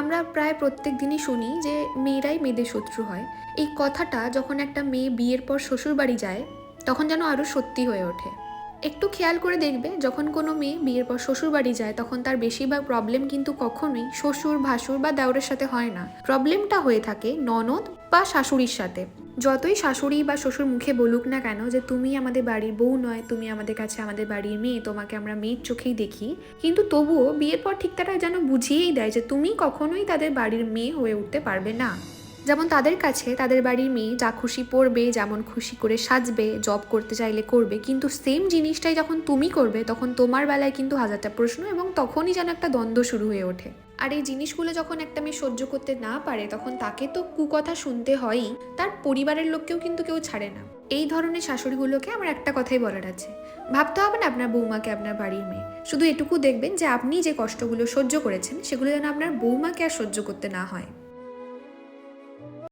আমরা প্রায় প্রত্যেক দিনই শুনি যে মেয়েরাই মেয়েদের শত্রু হয়। এই কথাটা যখন একটা মেয়ে বিয়ের পর শ্বশুরবাড়ি যায় তখন যেন আরও সত্যি হয়ে ওঠে। একটু খেয়াল করে দেখবে, যখন কোনো মেয়ে বিয়ের পর শ্বশুরবাড়ি যায় তখন তার বেশিরভাগ প্রবলেম কিন্তু কখনোই শ্বশুর ভাসুর বা দেওরের সাথে হয় না। প্রবলেমটা হয়ে থাকে ননদ বা শাশুড়ির সাথে। যতই শাশুড়ি বা শ্বশুর মুখে বলুক না কেন যে তুমি আমাদের বাড়ির বউ নয়, তুমি আমাদের কাছে আমাদের বাড়ির মেয়ে, তোমাকে আমরা মেয়ের চোখেই দেখি, কিন্তু তবুও বিয়ের পর ঠিক তারা যেন বুঝিয়েই দেয় যে তুমি কখনোই তাদের বাড়ির মেয়ে হয়ে উঠতে পারবে না। যেমন তাদের কাছে তাদের বাড়ির মেয়ে যা খুশি পড়বে, যেমন খুশি করে সাজবে, জব করতে চাইলে করবে, কিন্তু সেম জিনিসটাই যখন তুমি করবে তখন তোমার বেলায় কিন্তু হাজারটা প্রশ্ন, এবং তখনই যেন একটা দ্বন্দ্ব শুরু হয়ে ওঠে। আর এই জিনিসগুলো যখন একটা মেয়ে সহ্য করতে না পারে তখন তাকে তো কুকথা শুনতে হয়ই, তার পরিবারের লোককেও কিন্তু কেউ ছাড়ে না। এই ধরনের শাশুড়িগুলোকে আমার একটা কথাই বলার আছে, ভাবতে হবে না আপনার বৌমাকে আপনার বাড়ির মেয়ে, শুধু এটুকু দেখবেন যে আপনি যে কষ্টগুলো সহ্য করেছেন সেগুলো যেন আপনার বৌমাকে আর সহ্য করতে না হয়।